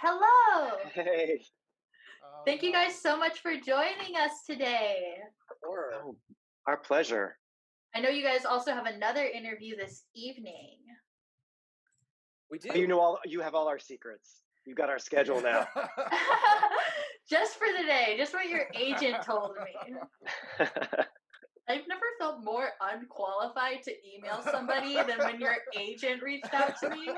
Hello. Hey. Thank you guys so much for joining us today. Or Oh, our pleasure. I know you guys also have another interview this evening. we do. Oh, you have all our secrets. You got our schedule now. Just for the day, just what your agent told me. I've never felt more unqualified to email somebody than when your agent reached out to me.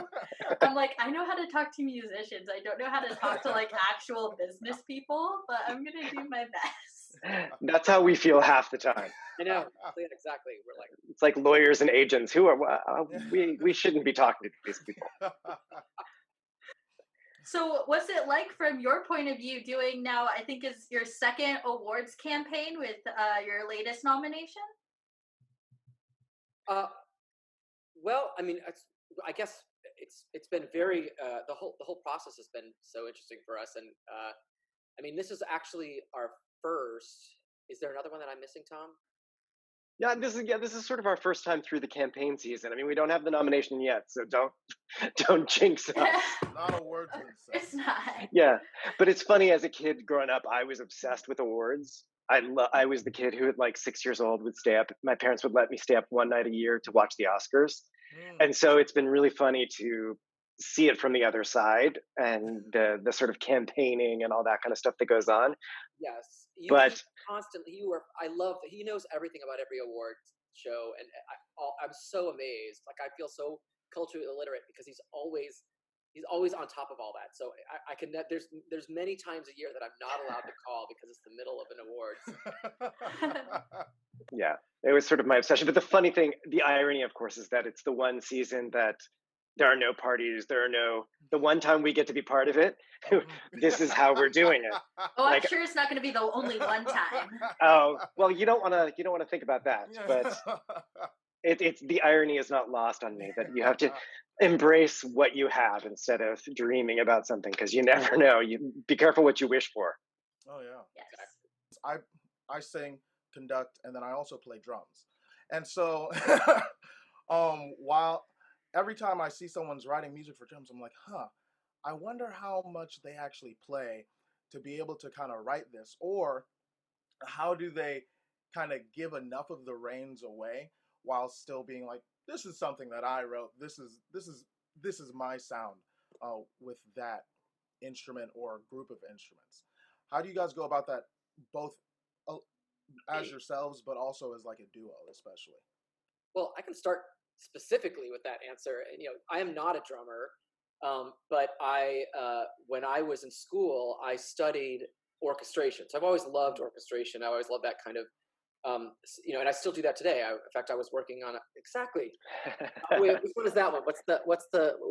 I'm like, I know how to talk to musicians. I don't know how to talk to like actual business people, but I'm gonna do my best. That's how we feel half the time. I know. Yeah, exactly. We're like, It's like lawyers and agents who are we shouldn't be talking to these people. So what's it like from your point of view doing now, I think is your second awards campaign with your latest nomination? well, I mean, I guess it's been very the whole process has been so interesting for us, and I mean, this is actually our first. Is there another one that I'm missing, Tom? This is sort of our first time through the campaign season. I mean, we don't have the nomination yet, so don't jinx us. Not awards. It's not. Yeah, but it's funny. As a kid growing up, I was obsessed with awards. I was the kid who, at like 6 years old, would stay up. My parents would let me stay up one night a year to watch the Oscars, and so it's been really funny to see it from the other side and the sort of campaigning and all that kind of stuff that goes on. Yes, But constantly. I love. He knows everything about every awards show, and I'm so amazed. Like, I feel so culturally illiterate because he's always on top of all that. So I can. There's many times a year that I'm not allowed to call because it's the middle of an awards. yeah, it was sort of my obsession. But the funny thing, the irony, of course, is that it's the one season that there are no parties. The one time we get to be part of it, this is how we're doing it. Oh, I'm sure it's not going to be the only one time. Oh, well, you don't want to think about that. But it's the irony is not lost on me that you have to embrace what you have instead of dreaming about something, because you never know. You be careful what you wish for. Oh yeah. Yes. I sing, conduct, and then I also play drums. And so while every time I see someone's writing music for drums, I'm like, I wonder how much they actually play to be able to kind of write this, or how do they kind of give enough of the reins away while still being like, this is something that I wrote. This is my sound with that instrument or group of instruments. How do you guys go about that, both as yourselves, but also as like a duo, especially? Well, I can start specifically with that answer. And I am not a drummer, but when I was in school, I studied orchestration. So I've always loved orchestration. I always loved that kind of, and I still do that today. In fact, I was working on exactly. Wait, which one is that one?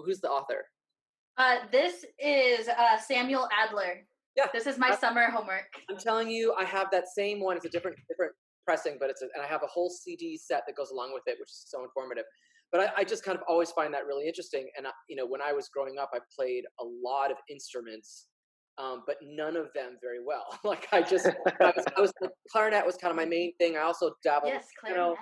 Who's the author? This is Samuel Adler. Yeah, this is my summer homework. I'm telling you, I have that same one. It's a different pressing, but and I have a whole CD set that goes along with it, which is so informative. But I just kind of always find that really interesting. And when I was growing up, I played a lot of instruments, but none of them very well. Like I was clarinet was kind of my main thing. I also dabbled. Yes, clarinet.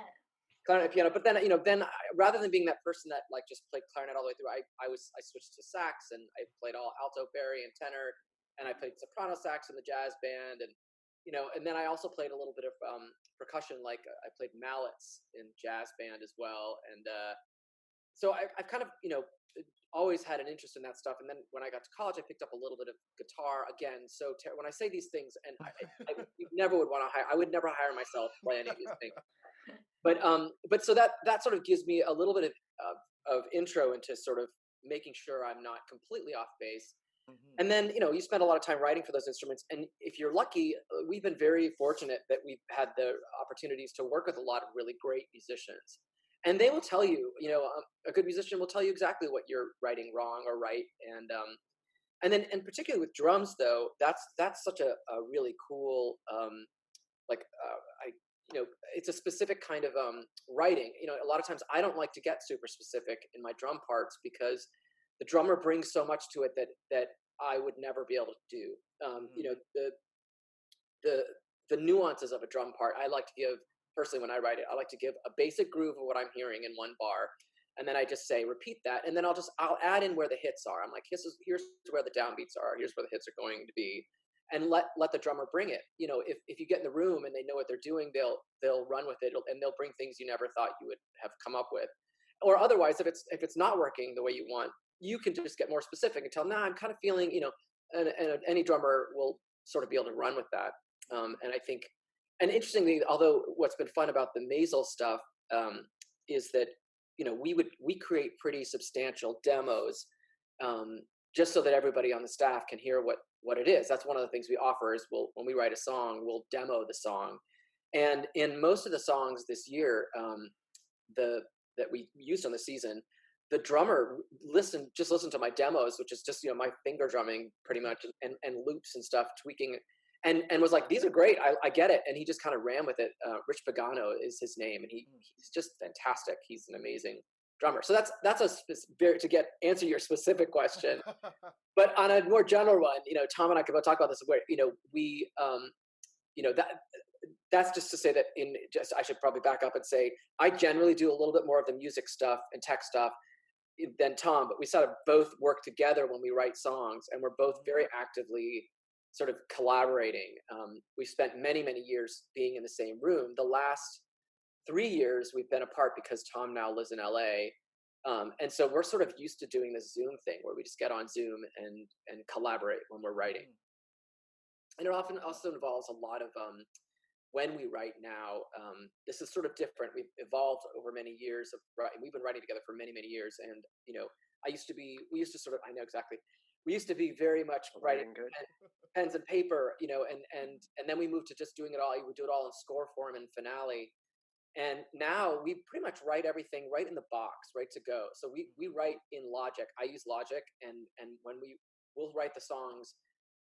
Clarinet, piano. But then rather than being that person that like just played clarinet all the way through, I switched to sax, and I played all alto, bari, and tenor, and I played soprano sax in the jazz band, and then I also played a little bit of percussion, like I played mallets in jazz band as well. And so I've kind of, always had an interest in that stuff. And then when I got to college, I picked up a little bit of guitar again. So when I say these things, and I never would want to hire, I would never hire myself to play any of these things. But so that sort of gives me a little bit of intro into sort of making sure I'm not completely off base. Mm-hmm. And then, you spend a lot of time writing for those instruments. And if you're lucky, we've been very fortunate that we've had the opportunities to work with a lot of really great musicians. And they will tell you, a good musician will tell you exactly what you're writing wrong or right. And then, and particularly with drums, though, that's such a really cool, it's a specific kind of writing. A lot of times I don't like to get super specific in my drum parts because the drummer brings so much to it that I would never be able to do. The nuances of a drum part, I like to give, personally when I write it, I like to give a basic groove of what I'm hearing in one bar. and then I just say repeat that, and then I'll add in where the hits are. I'm like, here's where the downbeats are, here's where the hits are going to be, and let the drummer bring it. You know, if you get in the room and they know what they're doing, they'll run with it, and they'll bring things you never thought you would have come up with. Or otherwise, if it's not working the way you want, you can just get more specific and tell, nah, I'm kind of feeling, you know, and any drummer will sort of be able to run with that. And I think, and interestingly, although what's been fun about the Maisel stuff is that, you know, we create pretty substantial demos just so that everybody on the staff can hear what it is. That's one of the things we offer is when we write a song, we'll demo the song. And in most of the songs this year, that we used on the season, the drummer listened to my demos, which is just, you know, my finger drumming pretty much and loops and stuff, tweaking, and was like, these are great. I get it. And he just kind of ran with it. Rich Pagano is his name, and he's just fantastic. He's an amazing drummer. So that's answer your specific question. But on a more general one, you know, Tom and I could talk about this where, you know, we, you know, that's just to say that I should probably back up and say, I generally do a little bit more of the music stuff and tech stuff than Tom, but we sort of both work together when we write songs, and we're both very actively sort of collaborating. We spent many, many years being in the same room. The last 3 years we've been apart because Tom now lives in LA. And so we're sort of used to doing this Zoom thing where we just get on Zoom and collaborate when we're writing. And it often also involves a lot of, when we write now, this is sort of different. We've evolved over many years of writing. We've been writing together for many, many years. And, you know, we used to be very much writing pens and paper, you know, and then we moved to just doing it all. We would do it all in score form and finale. And now we pretty much write everything right in the box, right to go. So we write in Logic. I use Logic, and when we'll write the songs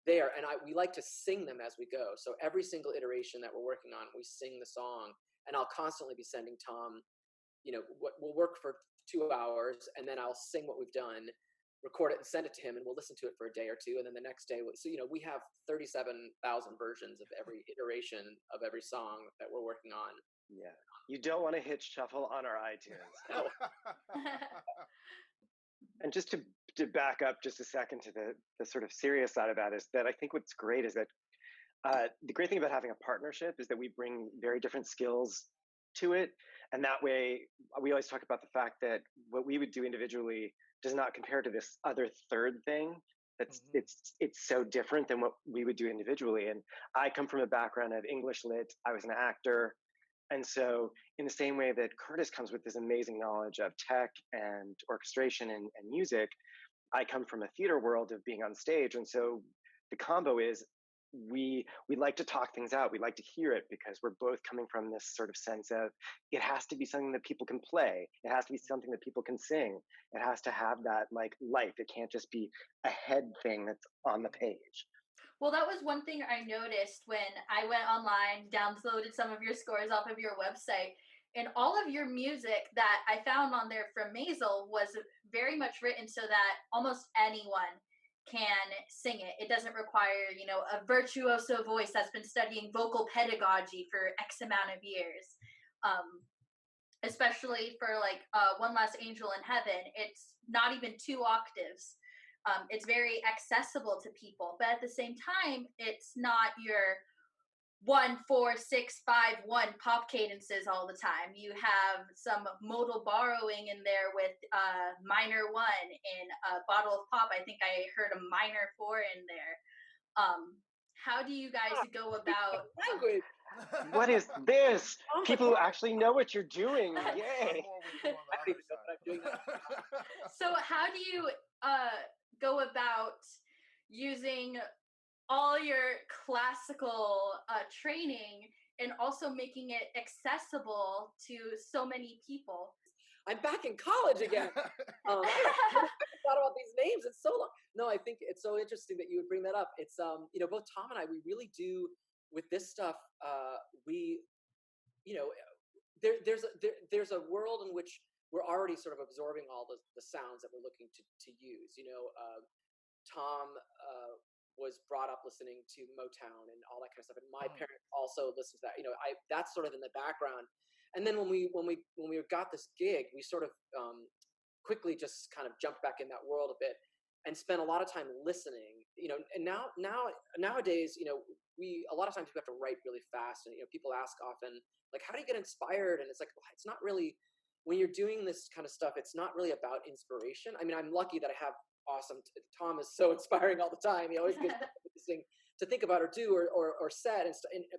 there, and we like to sing them as we go. So every single iteration that we're working on, we sing the song, and I'll constantly be sending Tom, you know, we'll work for 2 hours, and then I'll sing what we've done, record it and send it to him, and we'll listen to it for a day or two, and then the next day, so, you know, we have 37,000 versions of every iteration of every song that we're working on. Yeah, you don't want to hit shuffle on our iTunes. No. And just to back up just a second to the sort of serious side of that is that I think what's great is that the great thing about having a partnership is that we bring very different skills to it. And that way, we always talk about the fact that what we would do individually does not compare to this other third thing. That's it's so different than what we would do individually. And I come from a background of English lit. I was an actor. And so in the same way that Curtis comes with this amazing knowledge of tech and orchestration and music, I come from a theater world of being on stage. And so the combo is we like to talk things out. We like to hear it because we're both coming from this sort of sense of it has to be something that people can play. It has to be something that people can sing. It has to have that like life. It can't just be a head thing that's on the page. Well, that was one thing I noticed when I went online, downloaded some of your scores off of your website, and all of your music that I found on there from Maisel was very much written so that almost anyone can sing it. It doesn't require, you know, a virtuoso voice that's been studying vocal pedagogy for X amount of years. Especially for like One Last Angel in Heaven, it's not even 2 octaves. It's very accessible to people, but at the same time, it's not your 1, 4, 6, 5, 1 pop cadences all the time. You have some modal borrowing in there with minor 1 in a bottle of pop. I think I heard a minor 4 in there. How do you guys go about language? What is this? People who actually know what you're doing. Yay. So how do you go about using all your classical training and also making it accessible to so many people? I'm back in college again. I thought about these names. It's so long. No, I think it's so interesting that you would bring that up. It's you know, both Tom and I, we really do with this stuff. We, you know, there's a world in which we're already sort of absorbing all the sounds that we're looking to use. You know, Tom was brought up listening to Motown and all that kind of stuff, and my parents also listened to that. You know, that's sort of in the background. And then when we got this gig, we sort of quickly just kind of jumped back in that world a bit and spent a lot of time listening. And nowadays, a lot of times we have to write really fast, and people ask often, like, how do you get inspired? And it's like, well, it's not really, when you're doing this kind of stuff, it's not really about inspiration. I mean, I'm lucky that I have awesome Tom is so inspiring all the time. He always gives me something to think about or do or set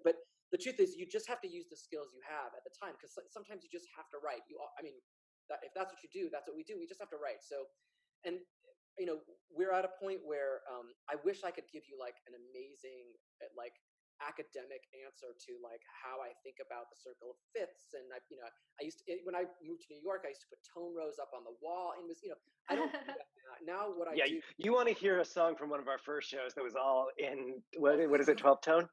but the truth is, you just have to use the skills you have at the time, because sometimes you just have to write. If that's what you do, that's what we do. We just have to write. So, and we're at a point where I wish I could give you like an amazing like academic answer to like how I think about the circle of fifths. And I used to, when I moved to New York, I used to put tone rows up on the wall, and I don't do that now. What I do. You want to hear a song from one of our first shows that was all in what is it, 12 tone?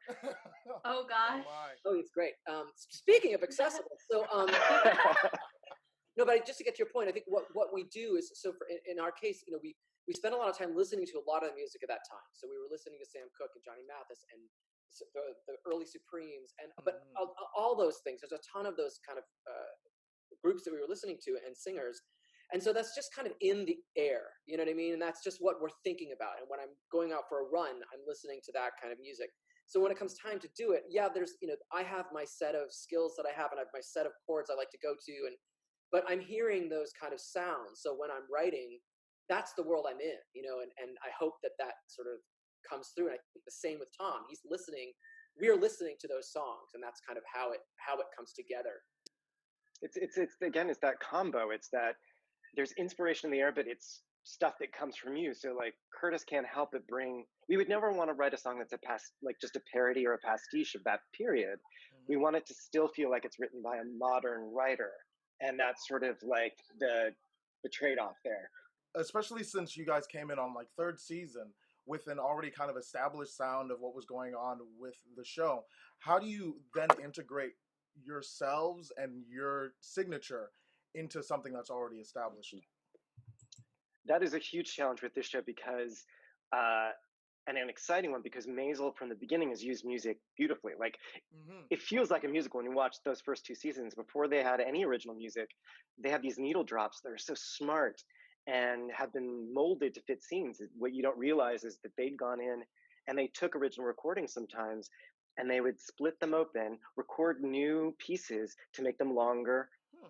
Oh gosh. Oh, it's great. Speaking of accessible, so no, but just to get to your point, I think what we do is, so in our case, we spent a lot of time listening to a lot of the music at that time. So we were listening to Sam Cooke and Johnny Mathis and the early Supremes, but all those things. There's a ton of those kind of groups that we were listening to and singers, and so that's just kind of in the air. You know what I mean? And that's just what we're thinking about. And when I'm going out for a run, I'm listening to that kind of music. So when it comes time to do it, there's I have my set of skills that I have, and I have my set of chords I like to go to, but I'm hearing those kind of sounds. So when I'm writing, that's the world I'm in, and I hope that sort of comes through. And I think the same with Tom. He's listening. We are listening to those songs, and that's kind of how it comes together. It's again, it's that combo. It's that there's inspiration in the air, but it's stuff that comes from you. So like Curtis can't help but we would never want to write a song that's just a parody or a pastiche of that period. We want it to still feel like it's written by a modern writer. And that's sort of like the trade-off there. Especially since you guys came in on like third season with an already kind of established sound of what was going on with the show. How do you then integrate yourselves and your signature into something that's already established? That is a huge challenge with this show because, and an exciting one, because Maisel from the beginning has used music beautifully. Like, it feels like a musical when you watch those first two seasons. Before they had any original music, they have these needle drops that are so smart and have been molded to fit scenes. What you don't realize is that they'd gone in and they took original recordings sometimes, and they would split them open, record new pieces to make them longer,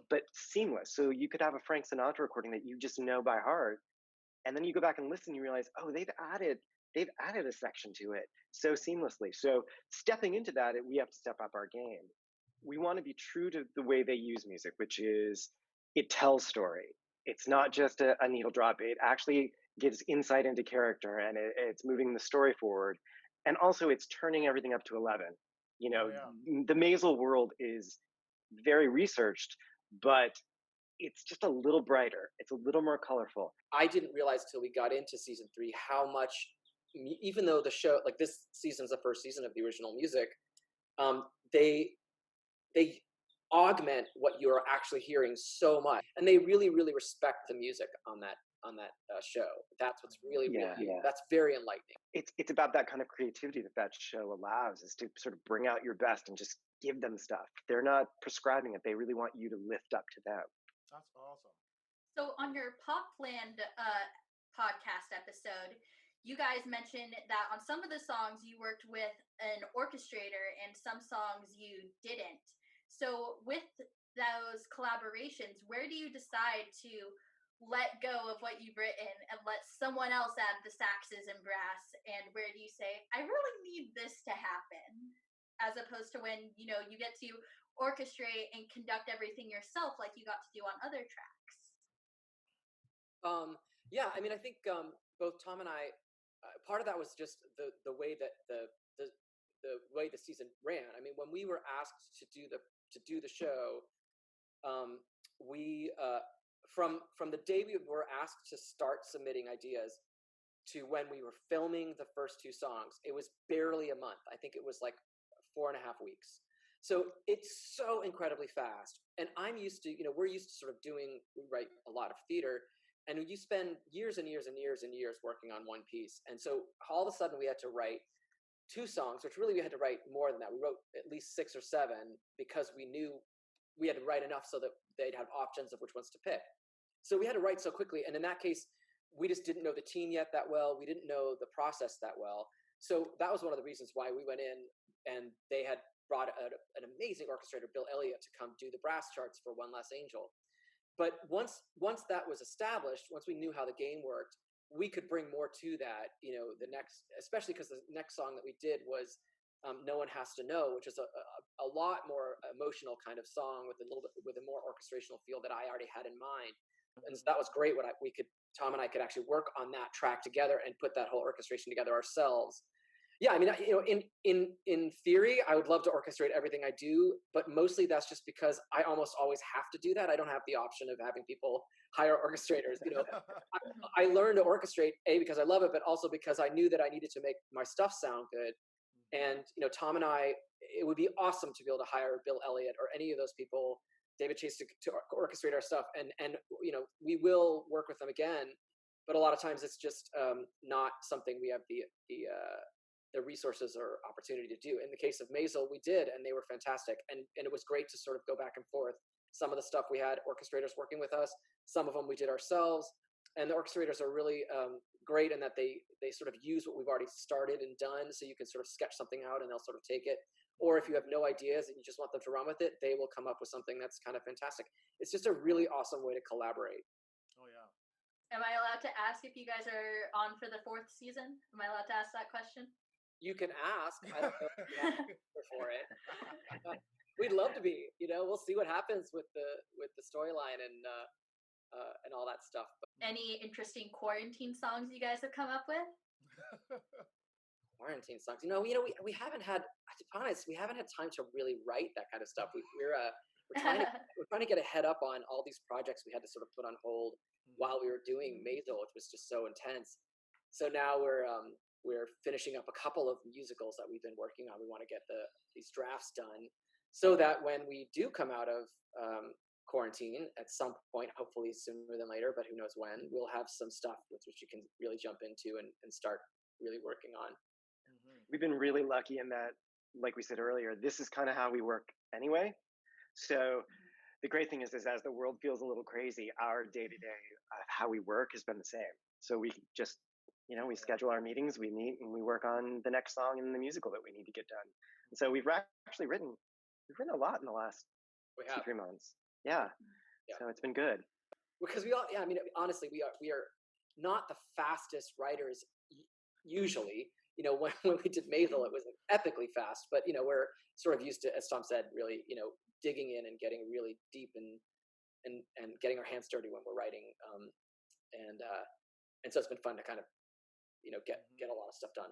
but seamless. So you could have a Frank Sinatra recording that you just know by heart, and then you go back and listen, and you realize, oh, they've added a section to it so seamlessly. So stepping into that, we have to step up our game. We want to be true to the way they use music, which is it tells story. It's not just a needle drop. It actually gives insight into character, and it's moving the story forward. And also it's turning everything up to 11. The Maisel world is very researched, but it's just a little brighter. It's a little more colorful. I didn't realize till we got into season 3 how much, even though the show, like this season's the first season of the original music, they augment what you're actually hearing so much, and they really, really respect the music on that show. That's what's really, that's very enlightening. It's about that kind of creativity that show allows, is to sort of bring out your best and just give them stuff. They're not prescribing it. They really want you to lift up to them. That's awesome. So on your Popland podcast episode, you guys mentioned that on some of the songs you worked with an orchestrator and some songs you didn't. So with those collaborations, where do you decide to let go of what you've written and let someone else add the saxes and brass? And where do you say, I really need this to happen? As opposed to when, you get to orchestrate and conduct everything yourself like you got to do on other tracks. Yeah, I mean, I think both Tom and I, part of that was just the way that the way the season ran. I mean, when we were asked to do the show, we from the day we were asked to start submitting ideas to when we were filming the first 2 songs, it was barely a month. I think it was like 4.5 weeks. So it's so incredibly fast. And I'm used to, we're used to sort of we write a lot of theater, and you spend years and years and years and years working on one piece. And so all of a sudden we had to write 2 songs, which really we had to write more than that. We wrote at least 6 or 7 because we knew we had to write enough so that they'd have options of which ones to pick. So we had to write so quickly. And in that case, we just didn't know the team yet that well. We didn't know the process that well. So that was one of the reasons why we went in, and they had brought an amazing orchestrator, Bill Elliott, to come do the brass charts for One Less Angel. But once that was established, once we knew how the game worked, we could bring more to that. The next, especially because the next song that we did was "No One Has to Know," which is a lot more emotional kind of song with a more orchestrational feel that I already had in mind. And so that was great. Tom and I could actually work on that track together and put that whole orchestration together ourselves. Yeah, I mean, in theory, I would love to orchestrate everything I do, but mostly that's just because I almost always have to do that. I don't have the option of having people hire orchestrators. I learned to orchestrate because I love it, but also because I knew that I needed to make my stuff sound good. And Tom and I, it would be awesome to be able to hire Bill Elliott or any of those people, David Chase, to orchestrate our stuff, and we will work with them again, but a lot of times it's just not something we have the resources or opportunity to do. In the case of Maisel, we did, and they were fantastic, and it was great to sort of go back and forth. Some of the stuff we had orchestrators working with us, some of them we did ourselves, and the orchestrators are really great in that they sort of use what we've already started and done, so you can sort of sketch something out and they'll sort of take it. Or if you have no ideas and you just want them to run with it, they will come up with something that's kind of fantastic. It's just a really awesome way to collaborate. Oh, yeah. Am I allowed to ask if you guys are on for the 4th season? Am I allowed to ask that question? You can ask. I don't know if you have to answer for it. We'd love to be. We'll see what happens with the storyline and all that stuff. Any interesting quarantine songs you guys have come up with? Quarantine songs. We haven't had, to be honest, we haven't had time to really write that kind of stuff. We're trying to get a head up on all these projects we had to sort of put on hold while we were doing Maisel, which was just so intense. So now we're finishing up a couple of musicals that we've been working on. We want to get these drafts done so that when we do come out of quarantine at some point, hopefully sooner than later, but who knows when, we'll have some stuff with which you can really jump into and start really working on. We've been really lucky in that, like we said earlier, this is kind of how we work anyway. So the great thing is as the world feels a little crazy, our day-to-day how we work has been the same. So we just, we schedule our meetings, we meet, and we work on the next song in the musical that we need to get done. And so we've actually written a lot in the last 2-3 months. Yeah. So it's been good. Because honestly, we are not the fastest writers usually. When we did Maisel, it was epically fast, but we're sort of used to, as Tom said, really, digging in and getting really deep and getting our hands dirty when we're writing. And so it's been fun to kind of, get a lot of stuff done.